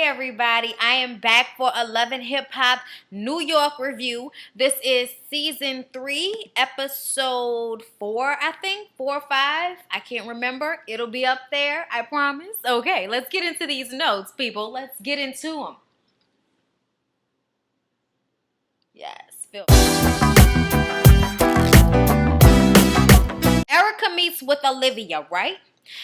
everybody, I am back for 11 Hip Hop New York review. This is season 3, episode 4, I think, 4 or 5. I can't remember. It'll be up there, I promise. Okay, let's get into these notes, people. Let's get into them. Yes, Phil. Erica meets with Olivia, right?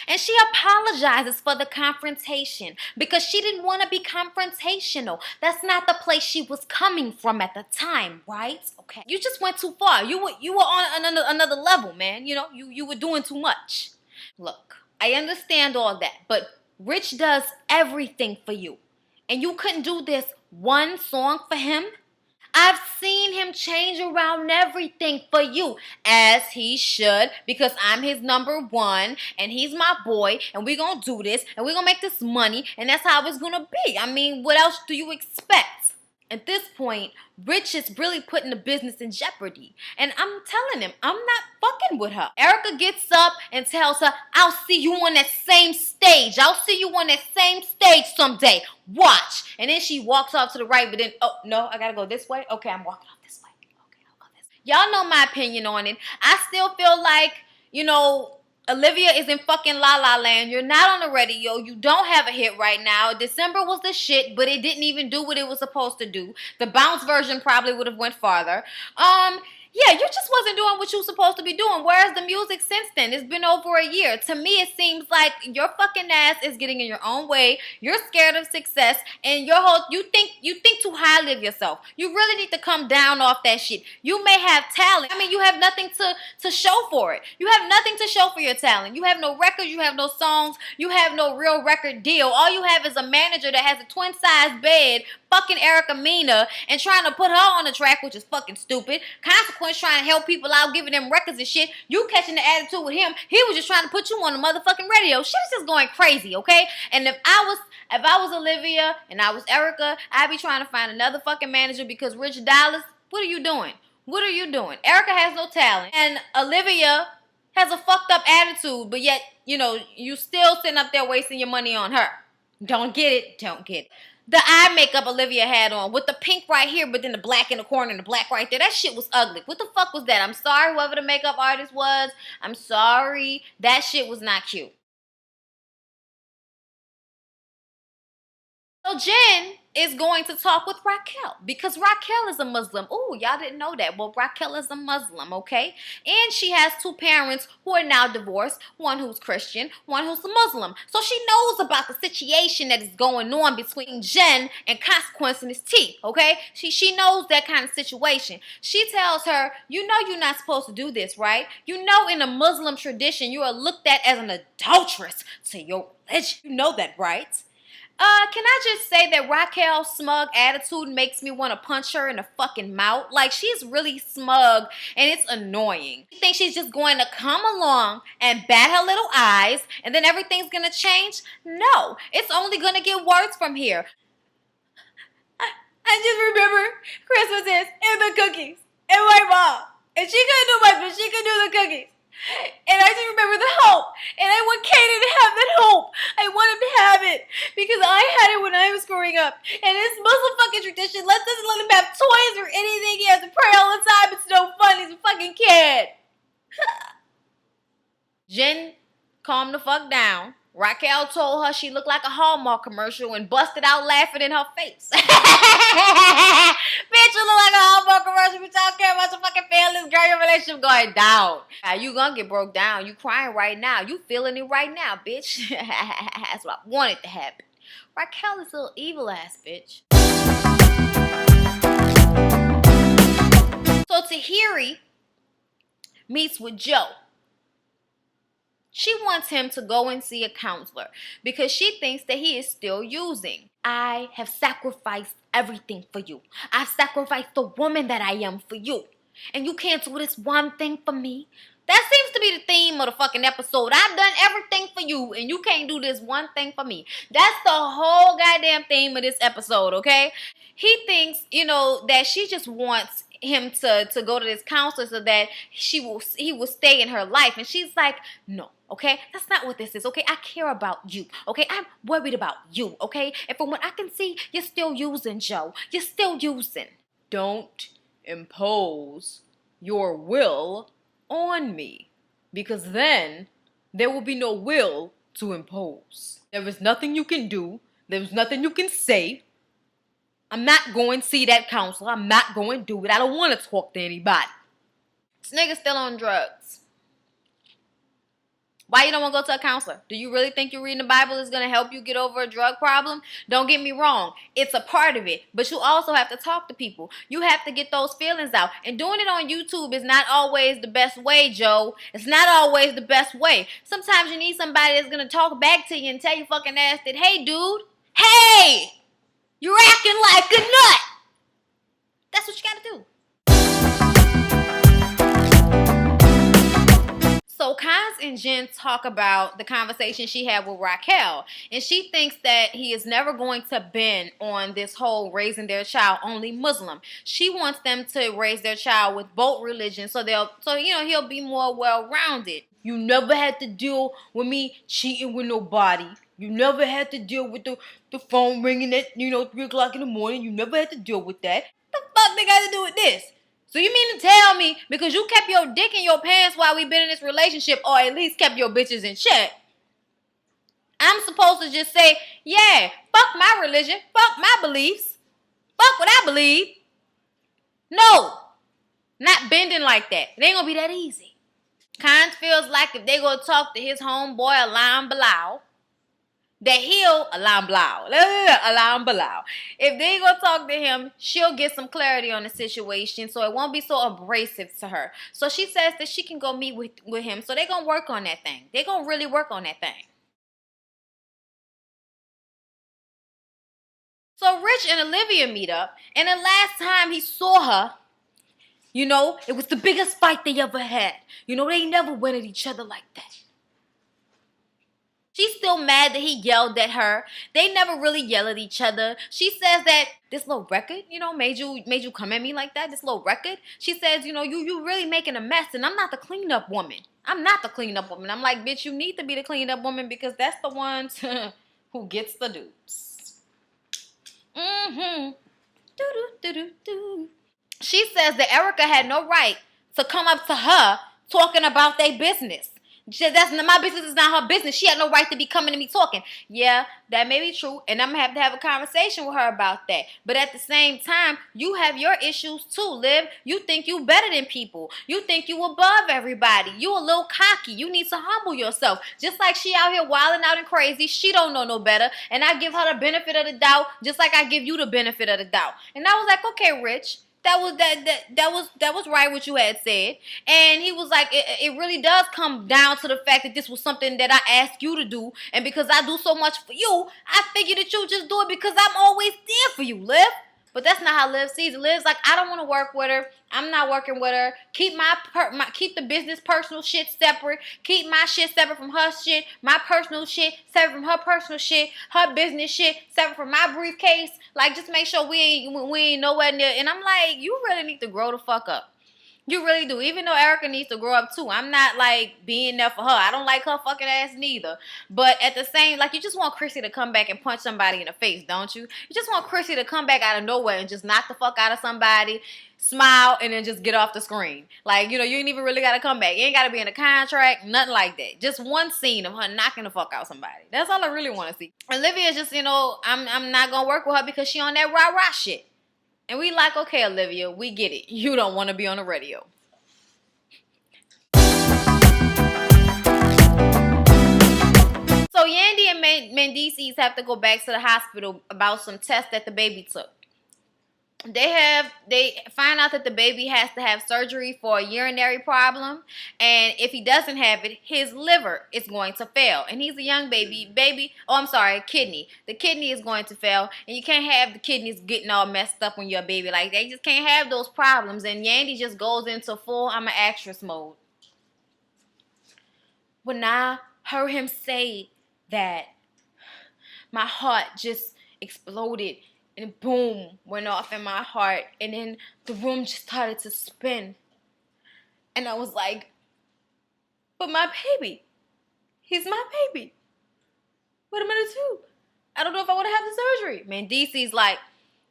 And she apologizes for the confrontation because she didn't want to be confrontational. That's not the place she was coming from at the time, right? Okay. You just went too far. You were on another level, man. You know, you were doing too much. Look, I understand all that, but Rich does everything for you. And you couldn't do this one song for him? I've seen him change around everything for you, as he should, because I'm his number one, and he's my boy, and we're going to do this, and we're going to make this money, and that's how it's going to be. I mean, what else do you expect? At this point, Rich is really putting the business in jeopardy. And I'm telling him, I'm not fucking with her. Erica gets up and tells her, I'll see you on that same stage. I'll see you on that same stage someday. Watch. And then she walks off to the right, but then, oh, no, I gotta go this way? Okay, I'm walking off this way. Okay, I'll go this way. Y'all know my opinion on it. I still feel like, Olivia is in fucking La La Land. You're not on the radio. You don't have a hit right now. December was the shit, but it didn't even do what it was supposed to do. The bounce version probably would have went farther. Yeah, you just wasn't doing what you were supposed to be doing. Where's the music since then? It's been over a year. To me, it seems like your fucking ass is getting in your own way. You're scared of success, and you think too highly of yourself. You really need to come down off that shit. You may have talent. I mean, you have nothing to show for it. You have nothing to show for your talent. You have no records. You have no songs. You have no real record deal. All you have is a manager that has a twin-size bed, fucking Erica Mena, and trying to put her on the track, which is fucking stupid. Consequence trying to help people out, giving them records and shit. You catching the attitude with him. He was just trying to put you on the motherfucking radio. Shit is just going crazy, okay? And if I was Olivia and I was Erica, I'd be trying to find another fucking manager because Rich Dallas, what are you doing? What are you doing? Erica has no talent. And Olivia has a fucked up attitude, but yet, you still sitting up there wasting your money on her. Don't get it. Don't get it. The eye makeup Olivia had on with the pink right here, but then the black in the corner and the black right there. That shit was ugly. What the fuck was that? I'm sorry, whoever the makeup artist was. I'm sorry. That shit was not cute. So Jen is going to talk with Raquel because Raquel is a Muslim. Ooh, y'all didn't know that. Well, Raquel is a Muslim, okay? And she has 2 parents who are now divorced, one who's Christian, one who's a Muslim. So she knows about the situation that is going on between Jen and Consequence in his teeth, okay? She knows that kind of situation. She tells her, you know you're not supposed to do this, right? You know in a Muslim tradition you are looked at as an adulteress to your religion. You know that, right? Can I just say that Raquel's smug attitude makes me want to punch her in the fucking mouth? Like, she's really smug, and it's annoying. You think she's just going to come along and bat her little eyes, and then everything's going to change? No, it's only going to get worse from here. I just remember Christmases and the cookies, and my mom. And she couldn't do much, but she could do the cookies. And I just remember the hope. And I want Kaden to have that hope. I want him to have it. Because I had it when I was growing up. And this Muslim fucking tradition doesn't let him have toys or anything. He has to pray all the time. It's no fun. He's a fucking kid. Jen calmed the fuck down. Raquel told her she looked like a Hallmark commercial and busted out laughing in her face. Bitch, you look like a Hallmark commercial, but y'all care about your fucking feelings. Girl, your relationship going down. You gonna get broke down. You crying right now. You feeling it right now, bitch. That's what I wanted to happen. Raquel is a little evil ass bitch. So Tahiri meets with Joe. She wants him to go and see a counselor because she thinks that he is still using. I have sacrificed everything for you. I've sacrificed the woman that I am for you. And you can't do this one thing for me. That seems to be the theme of the fucking episode. I've done everything for you and you can't do this one thing for me. That's the whole goddamn theme of this episode, okay? He thinks, that she just wants him to go to this counselor so that he will stay in her life. And she's like, no, okay, that's not what this is. Okay, I care about you. Okay, I'm worried about you. Okay, and from what I can see, you're still using, Joe. You're still using. Don't impose your will on me, because then there will be no will to impose. There is nothing you can do. There's nothing you can say. I'm not going to see that counselor. I'm not going to do it. I don't want to talk to anybody. This nigga's still on drugs. Why you don't want to go to a counselor? Do you really think you reading the Bible is going to help you get over a drug problem? Don't get me wrong. It's a part of it. But you also have to talk to people. You have to get those feelings out. And doing it on YouTube is not always the best way, Joe. It's not always the best way. Sometimes you need somebody that's going to talk back to you and tell your fucking ass that, hey, dude, hey, you're acting like a nut. That's what you got to do. So Kaz and Jen talk about the conversation she had with Raquel, and she thinks that he is never going to bend on this whole raising their child only Muslim. She wants them to raise their child with both religions, so he'll be more well-rounded. You never had to deal with me cheating with nobody. You never had to deal with the phone ringing at 3 o'clock in the morning. You never had to deal with that. What the fuck they got to do with this? So you mean to tell me because you kept your dick in your pants while we've been in this relationship, or at least kept your bitches in check, I'm supposed to just say, yeah, fuck my religion, fuck my beliefs, fuck what I believe? No, not bending like that. It ain't gonna be that easy. Khan feels like if they go talk to his homeboy Alam Bilal, that he'll Alam Bilal. If they go talk to him, she'll get some clarity on the situation, so it won't be so abrasive to her. So she says that she can go meet with him. So they're gonna work on that thing. They're gonna really work on that thing. So Rich and Olivia meet up, and the last time he saw her, it was the biggest fight they ever had. They never went at each other like that. She's still mad that he yelled at her. They never really yell at each other. She says that this little record, made you come at me like that, this little record. She says, you really making a mess, and I'm not the cleanup woman. I'm like, bitch, you need to be the cleanup woman because that's the ones who gets the dupes. She says that Erica had no right to come up to her talking about their business. That's my business, is not her business. She had no right to be coming to me talking. Yeah, that may be true, and I'm going to have a conversation with her about that. But at the same time, you have your issues too, Liv. You think you better than people. You think you above everybody. You a little cocky. You need to humble yourself. Just like she out here wilding out and crazy, she don't know no better. And I give her the benefit of the doubt, just like I give you the benefit of the doubt. And I was like, okay, Rich. That was right what you had said. And he was like, it really does come down to the fact that this was something that I asked you to do, and because I do so much for you, I figured that you just do it because I'm always there for you, Liv. But that's not how Liv sees it. Liv's like, I don't want to work with her. I'm not working with her. Keep keep the business personal shit separate. Keep my shit separate from her shit. My personal shit separate from her personal shit. Her business shit separate from my briefcase. Like, just make sure we ain't nowhere near. And I'm like, you really need to grow the fuck up. You really do. Even though Erica needs to grow up too. I'm not like being there for her. I don't like her fucking ass neither. But at the same, like, you just want Chrissy to come back and punch somebody in the face, don't you? You just want Chrissy to come back out of nowhere and just knock the fuck out of somebody, smile, and then just get off the screen. Like, you ain't even really got to come back. You ain't got to be in a contract, nothing like that. Just one scene of her knocking the fuck out somebody. That's all I really want to see. Olivia's just, I'm not going to work with her because she on that rah-rah shit. And we like, okay, Olivia, we get it. You don't want to be on the radio. So Yandy and Mendices have to go back to the hospital about some tests that the baby took. They find out that the baby has to have surgery for a urinary problem, and if he doesn't have it, his liver is going to fail. And he's a young kidney. The kidney is going to fail, and you can't have the kidneys getting all messed up when you're a baby. Like, they just can't have those problems. And Yandy just goes into full I'm an actress mode. When I heard him say that, my heart just exploded And boom, went off in my heart. And then the room just started to spin. And I was like, but my baby. He's my baby. What am I gonna do? I don't know if I want to have the surgery. Man, DC's like,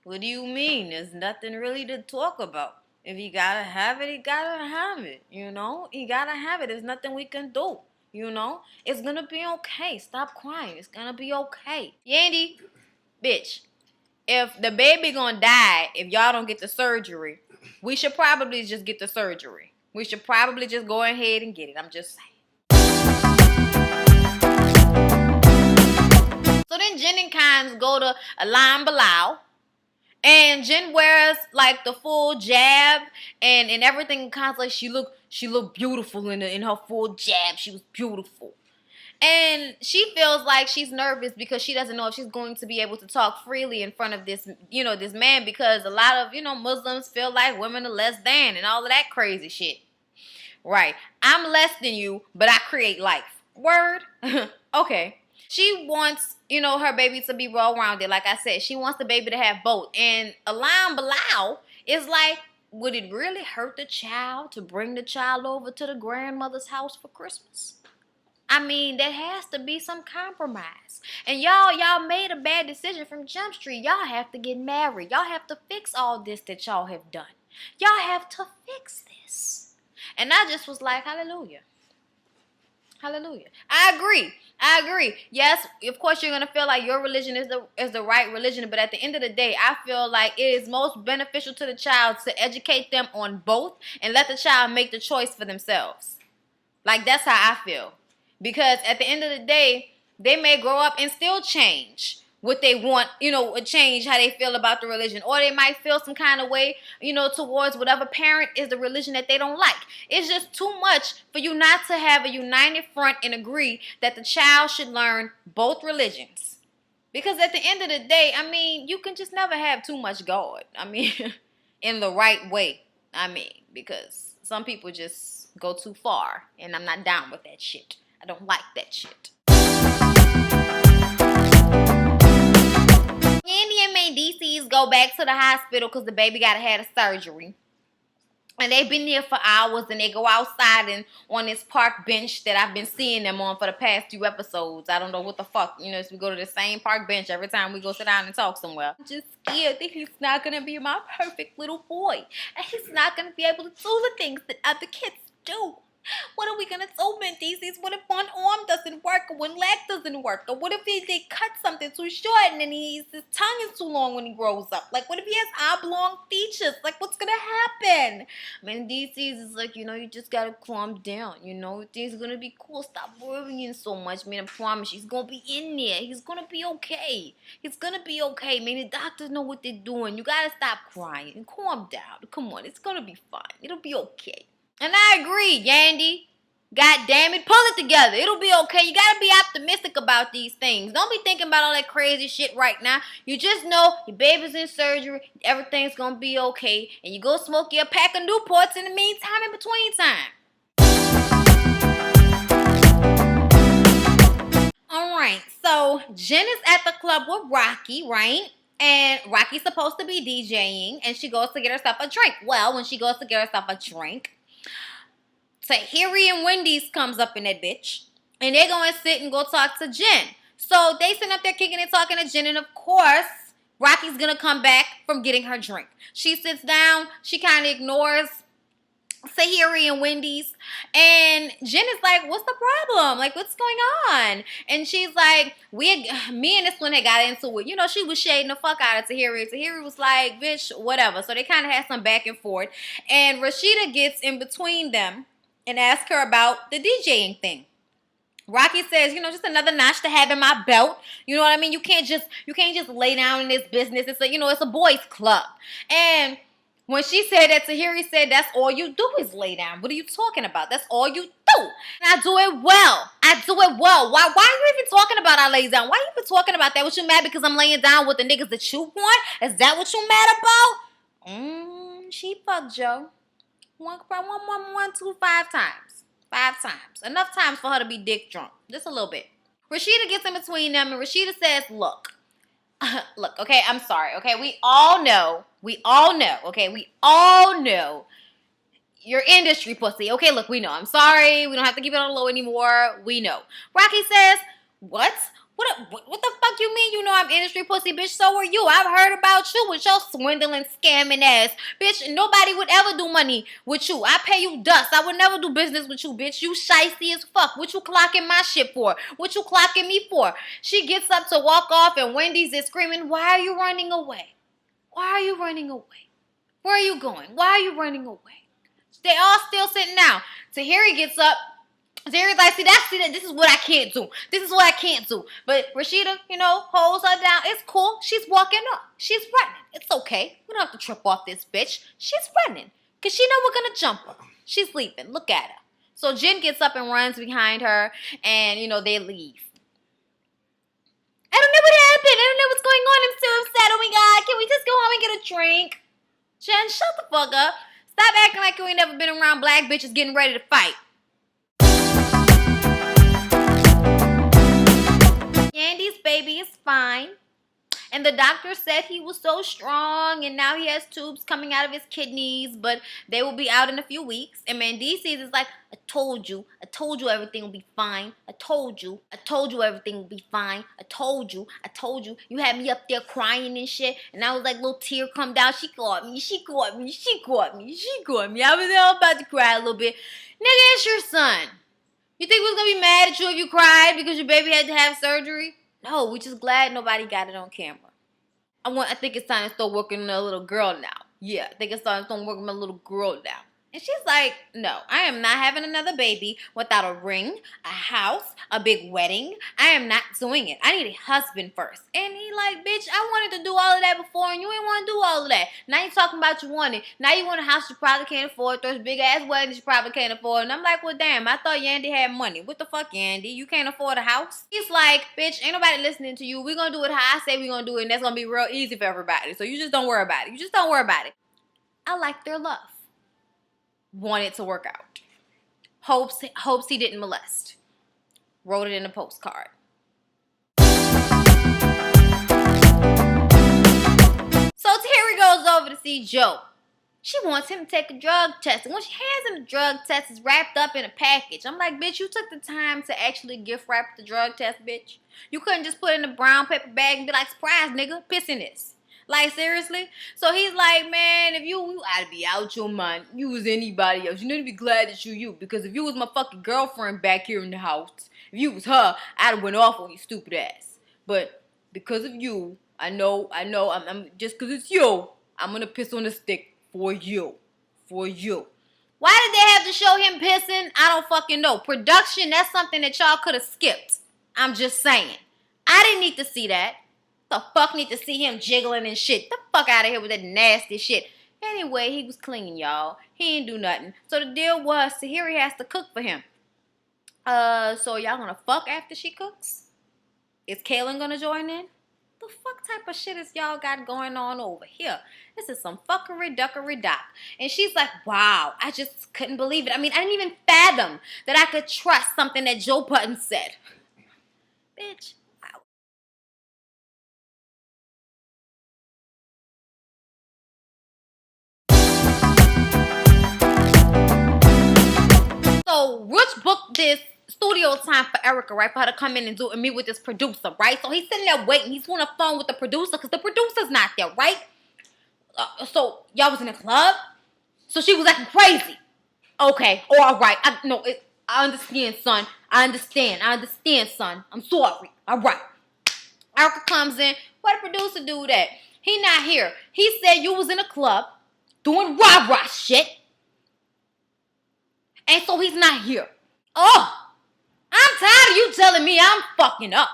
what do you mean? There's nothing really to talk about. If you gotta have it, you gotta have it. You know? You gotta have it. There's nothing we can do. You know? It's gonna be okay. Stop crying. It's gonna be okay. Yandy, bitch, if the baby gonna die if y'all don't get the surgery, we should probably just get the surgery. We should probably just go ahead and get it. I'm just saying. So then Jen and Kynes go to Alam Bilal. And Jen wears like the full jab and everything. Kynes like she looked beautiful in her full jab. She was beautiful. And she feels like she's nervous because she doesn't know if she's going to be able to talk freely in front of this, this man, because a lot of, Muslims feel like women are less than and all of that crazy shit. Right. I'm less than you, but I create life. Word? Okay. She wants, her baby to be well-rounded. Like I said, she wants the baby to have both. And Alam Bilal is like, would it really hurt the child to bring the child over to the grandmother's house for Christmas? I mean, there has to be some compromise. And y'all made a bad decision from Jump Street. Y'all have to get married. Y'all have to fix all this that y'all have done. Y'all have to fix this. And I just was like, hallelujah. Hallelujah. I agree. Yes, of course you're going to feel like your religion is the right religion. But at the end of the day, I feel like it is most beneficial to the child to educate them on both and let the child make the choice for themselves. Like, that's how I feel. Because at the end of the day, they may grow up and still change what they want, change how they feel about the religion. Or they might feel some kind of way, towards whatever parent is the religion that they don't like. It's just too much for you not to have a united front and agree that the child should learn both religions. Because at the end of the day, I mean, you can just never have too much God. I mean, in the right way. I mean, because some people just go too far. And I'm not down with that shit. I don't like that shit. Yandy and Mendices go back to the hospital because the baby got to have a surgery. And they've been there for hours, and they go outside and on this park bench that I've been seeing them on for the past few episodes. I don't know what the fuck. So we go to the same park bench every time we go sit down and talk somewhere. I'm just scared that he's not going to be my perfect little boy. And he's not going to be able to do the things that other kids do. What are we going to do, Mendices? What if one arm doesn't work or one leg doesn't work? Or what if they cut something too short and then his tongue is too long when he grows up? Like, what if he has oblong features? Like, what's going to happen? Mendices is like, you just got to calm down. Things are going to be cool. Stop worrying so much. Man, I promise you, he's going to be in there. He's going to be okay. He's going to be okay. Man, the doctors know what they're doing. You got to stop crying and calm down. Come on, it's going to be fine. It'll be okay. And I agree, Yandy. God damn it, pull it together. It'll be okay. You gotta be optimistic about these things. Don't be thinking about all that crazy shit right now. You just know your baby's in surgery, everything's gonna be okay, and you go smoke your pack of Newports in the meantime, in between time. Alright, so Jen is at the club with Rocky, right? And Rocky's supposed to be DJing, and she goes to get herself a drink. Well, when she goes to get herself a drink, Tahiri and Wendy's comes up in that bitch. And they're going to sit and go talk to Jen. So they sit up there kicking and talking to Jen. And of course, Rocky's going to come back from getting her drink. She sits down. She kind of ignores Tahiri and Wendy's. And Jen is like, what's the problem? Like, what's going on? And she's like, me and this one had got into it. She was shading the fuck out of Tahiri. Tahiri was like, bitch, whatever. So they kind of had some back and forth. And Rashida gets in between them and ask her about the DJing thing. Rocky says, just another notch to have in my belt. You know what I mean? You can't just lay down in this business. It's it's a boys club. And when she said that, Tahiri said, that's all you do is lay down. What are you talking about? That's all you do. And I do it well. Why are you even talking about I lay down? Why are you even talking about that? What you mad because I'm laying down with the niggas that you want? Is that what you mad about? She fucked Joe. 5 times. 5 times. Enough times for her to be dick drunk. Just a little bit. Rashida gets in between them and Rashida says, look, Look, okay, I'm sorry, okay? We all know, okay? We all know you're industry pussy. Okay, look, we know. I'm sorry. We don't have to keep it on the low anymore. We know. Rocky says, what? What the fuck you mean you know I'm industry pussy, bitch? So are you. I've heard about you with your swindling, scamming ass. Bitch, nobody would ever do money with you. I pay you dust. I would never do business with you, bitch. You shicey as fuck. What you clocking my shit for? What you clocking me for? She gets up to walk off and Wendy's is screaming, why are you running away? Why are you running away? Where are you going? Why are you running away? They all still sitting down. Tahiri gets up. Tahiri's like, see, this is what I can't do. This is what I can't do. But Rashida, holds her down. It's cool. She's walking up. She's running. It's okay. We don't have to trip off this bitch. She's running. Because she know we're going to jump her. She's leaving. Look at her. So Jen gets up and runs behind her. And, they leave. I don't know what happened. I don't know what's going on. I'm so upset. Oh, my God. Can we just go home and get a drink? Jen, shut the fuck up. Stop acting like you ain't never been around black bitches getting ready to fight. Yandy's baby is fine. And the doctor said he was so strong and now he has tubes coming out of his kidneys, but they will be out in a few weeks. And Mendices is like, I told you everything will be fine. I told you everything will be fine. I told you. You had me up there crying and shit. And I was like, little tear come down. She caught me. I was all about to cry a little bit. Nigga, it's your son. You think we was gonna be mad at you if you cried because your baby had to have surgery? No, we just glad nobody got it on camera. I think it's time to start working on a little girl now. Yeah, I think it's time to start working on a little girl now. And she's like, no, I am not having another baby without a ring, a house, a big wedding. I am not doing it. I need a husband first. And he like, bitch, I wanted to do all of that before and you ain't want to do all of that. Now you talking about you want it. Now you want a house you probably can't afford. Those big ass weddings you probably can't afford. And I'm like, well, damn, I thought Yandy had money. What the fuck, Yandy? You can't afford a house? He's like, bitch, ain't nobody listening to you. We're going to do it how I say we're going to do it. And that's going to be real easy for everybody. So you just don't worry about it. I like their love. Want it to work out. Hopes he didn't molest. Wrote it in a postcard. So Terry goes over to see Joe. She wants him to take a drug test. And when she hands him the drug test, it's wrapped up in a package. I'm like, bitch, you took the time to actually gift wrap the drug test, bitch. You couldn't just put it in a brown paper bag and be like, surprise, nigga, piss in this. Like, seriously? So he's like, man, if you ought to be out your mind. You was anybody else. You need to be glad that you. Because if you was my fucking girlfriend back here in the house, if you was her, I'd have went off on you stupid ass. But because of you, I know, I'm just because it's you, I'm going to piss on the stick for you. Why did they have to show him pissing? I don't fucking know. Production, that's something that y'all could have skipped. I'm just saying. I didn't need to see that. The fuck need to see him jiggling and shit. The fuck out of here with that nasty shit. Anyway, he was clean, y'all. He ain't do nothing. So the deal was, Tahiri has to cook for him. So y'all gonna fuck after she cooks? Is Kaylin gonna join in? The fuck type of shit is y'all got going on over here? This is some fuckery duckery doc. And she's like, wow, I just couldn't believe it. I mean, I didn't even fathom that I could trust something that Joe Button said. Bitch. So Rich booked this studio time for Erica, right? For her to come in and meet with this producer, right? So he's sitting there waiting. He's on the phone with the producer because the producer's not there, right? So y'all was in the club? So she was acting crazy. Okay, all right. I understand, son. I understand, son. I'm sorry. All right. Erica comes in. Why the producer do that? He not here. He said you was in a club doing rah-rah shit. And so he's not here. Oh, I'm tired of you telling me I'm fucking up.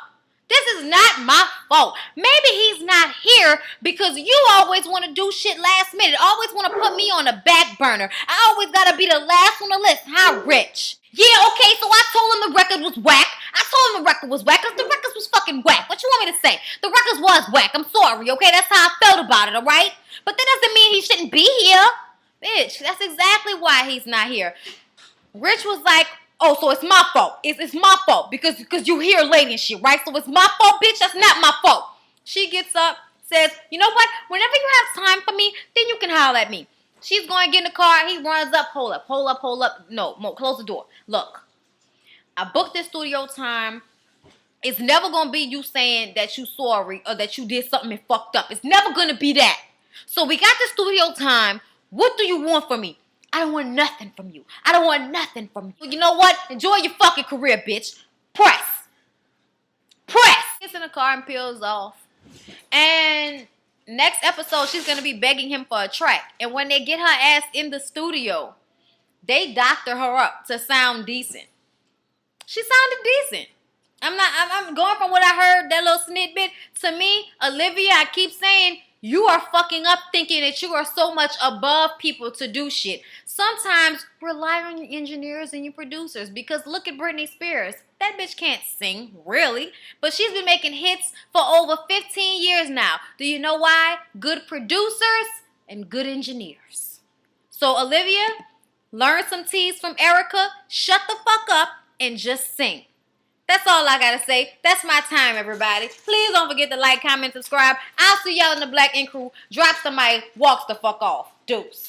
This is not my fault. Maybe he's not here because you always want to do shit last minute. Always want to put me on the back burner. I always got to be the last on the list. How rich? Yeah, okay, so I told him the record was whack. Because the records was fucking whack. What you want me to say? The records was whack. I'm sorry, okay? That's how I felt about it, all right? But that doesn't mean he shouldn't be here. Bitch, that's exactly why he's not here. Rich was like, oh, so it's my fault. It's my fault because you here late and shit, right? So it's my fault, bitch. That's not my fault. She gets up, says, you know what? Whenever you have time for me, then you can holler at me. She's going to get in the car. He runs up. Hold up. No, close the door. Look, I booked this studio time. It's never going to be you saying that you sorry or that you did something and fucked up. It's never going to be that. So we got the studio time. What do you want from me? I don't want nothing from you. I don't want nothing from you. You know what? Enjoy your fucking career, bitch. Press. Gets in the car and peels off. And next episode, she's going to be begging him for a track. And when they get her ass in the studio, they doctor her up to sound decent. She sounded decent. I'm going from what I heard, that little snippet. To me, Olivia, I keep saying, you are fucking up thinking that you are so much above people to do shit. Sometimes rely on your engineers and your producers, because look at Britney Spears. That bitch can't sing, really. But she's been making hits for over 15 years now. Do you know why? Good producers and good engineers. So Olivia, learn some T's from Erica. Shut the fuck up and just sing. That's all I gotta say. That's my time, everybody. Please don't forget to like, comment, subscribe. I'll see y'all in the Black Ink Crew. Drops the mic, walks the fuck off. Deuce.